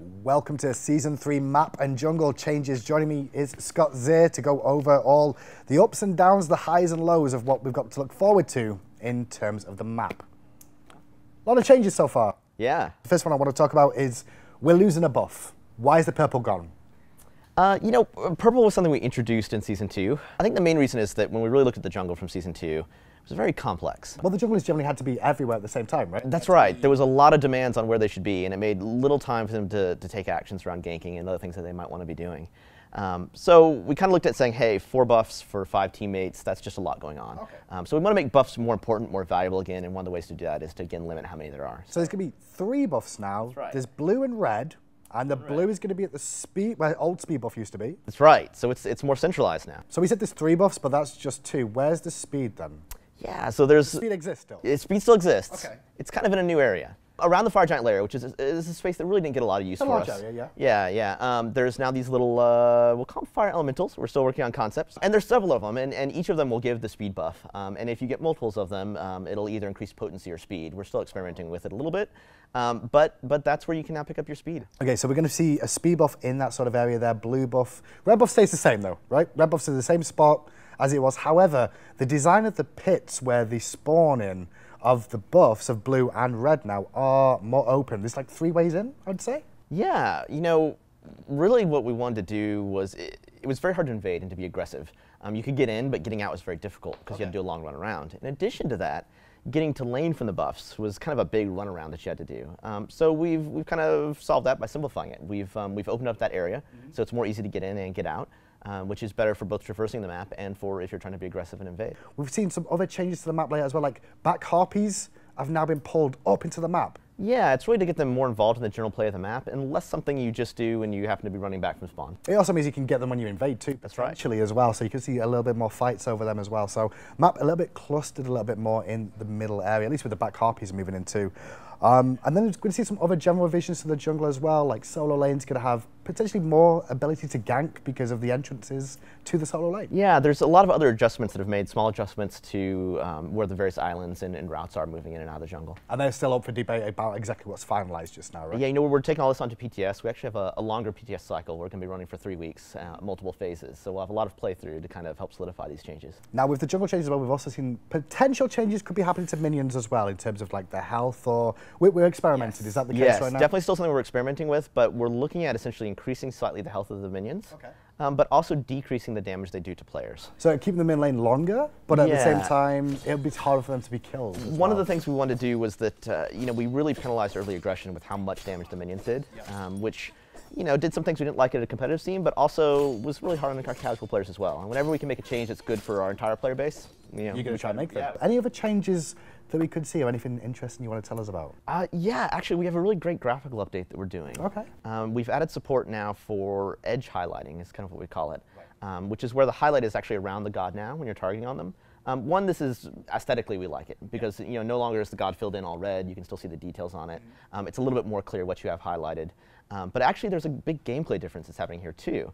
Welcome to Season 3 Map and Jungle Changes. Joining me is Scott Zir to go over all the ups and downs, the highs and lows of what we've got to look forward to in terms of the map. A lot of changes so far. Yeah. The first one I want to talk about is we're losing a buff. Why is the purple gone? Purple was something we introduced in Season 2. I think the main reason is that when we really looked at the jungle from Season 2, it was very complex. Well, the junglers generally had to be everywhere at the same time, right? That's right. There was a lot of demands on where they should be, and it made little time for them to take actions around ganking and other things that they might want to be doing. So we kind of looked at saying, hey, 4 buffs for 5 teammates, that's just a lot going on. Okay. So we want to make buffs more important, more valuable again, and one of the ways to do that is to, again, limit how many there are. So there's going to be 3 buffs now. That's right. There's blue and red. And the blue is going to be at the speed, where old speed buff used to be. That's right. So it's more centralized now. So we said there's 3 buffs, but that's just 2. Where's the speed then? Yeah, so there's... Speed exists still? Speed still exists. Okay. It's kind of in a new area. Around the fire giant layer, which is a space that really didn't get a lot of use for us. Area, yeah. There's now these little, we'll call them fire elementals. We're still working on concepts. And there's several of them, and each of them will give the speed buff. And if you get multiples of them, it'll either increase potency or speed. We're still experimenting with it a little bit. But that's where you can now pick up your speed. Okay, so we're going to see a speed buff in that sort of area there, blue buff. Red buff stays the same though, right? Red buff's in the same spot as it was. However, the design of the pits where they spawn in of the buffs of blue and red now are more open. There's like 3 ways in, I'd say. Yeah, really what we wanted to do was, it was very hard to invade and to be aggressive. You could get in, but getting out was very difficult because you had to do a long run around. In addition to that, getting to lane from the buffs was kind of a big run around that you had to do. So we've kind of solved that by simplifying it. We've opened up that area, so it's more easy to get in and get out. Which is better for both traversing the map and for if you're trying to be aggressive and invade. We've seen some other changes to the map layout as well, like back harpies have now been pulled up into the map. Yeah, it's really to get them more involved in the general play of the map and less something you just do when you happen to be running back from spawn. It also means you can get them when you invade too. That's right. Actually as well, so you can see a little bit more fights over them as well. So map a little bit clustered, a little bit more in the middle area, at least with the back harpies moving in too. And then we're going to see some other general revisions to the jungle as well, like solo lanes going to have potentially more ability to gank because of the entrances to the solo lane. Yeah, there's a lot of other adjustments that have made small adjustments to where the various islands and routes are moving in and out of the jungle. And they're still up for debate about exactly what's finalized just now, right? Yeah, we're taking all this onto PTS. We actually have a longer PTS cycle. We're going to be running for 3 weeks, multiple phases. So we'll have a lot of playthrough to kind of help solidify these changes. Now with the jungle changes as well, we've also seen potential changes could be happening to minions as well in terms of like their health or we're experimenting. Yes. Is that the case right now? Yes, definitely still something we're experimenting with, but we're looking at essentially increasing slightly the health of the minions, but also decreasing the damage they do to players. So keeping them in lane longer, but at the same time, it'll be harder for them to be killed. One of the things we wanted to do was that, we really penalized early aggression with how much damage the minions did, which did some things we didn't like at a competitive scene, but also was really hard on our casual players as well. And whenever we can make a change that's good for our entire player base, you're going to try and make them. Yeah. Any other changes that we could see or anything interesting you want to tell us about? Yeah, actually we have a really great graphical update that we're doing. Okay. We've added support now for edge highlighting, is kind of what we call it, which is where the highlight is actually around the god now when you're targeting on them. One, this is aesthetically we like it because no longer is the god filled in all red. You can still see the details on it. It's a little bit more clear what you have highlighted. But actually there's a big gameplay difference that's happening here too.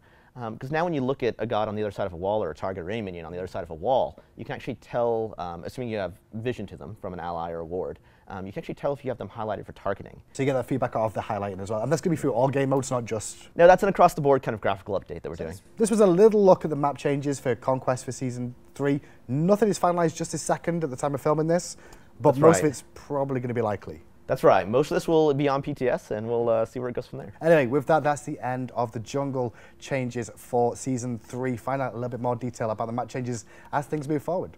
Because now when you look at a god on the other side of a wall or a target or a minion on the other side of a wall, you can actually tell, assuming you have vision to them from an ally or a ward, you can actually tell if you have them highlighted for targeting. So you get that feedback of the highlighting as well. And that's going to be through all game modes, not just... No, that's an across-the-board kind of graphical update that we're doing. This was a little look at the map changes for Conquest for Season 3. Nothing is finalized just this second at the time of filming this, but most of it's probably going to be likely. That's right. Most of this will be on PTS, and we'll see where it goes from there. Anyway, with that, that's the end of the jungle changes for Season 3. Find out a little bit more detail about the map changes as things move forward.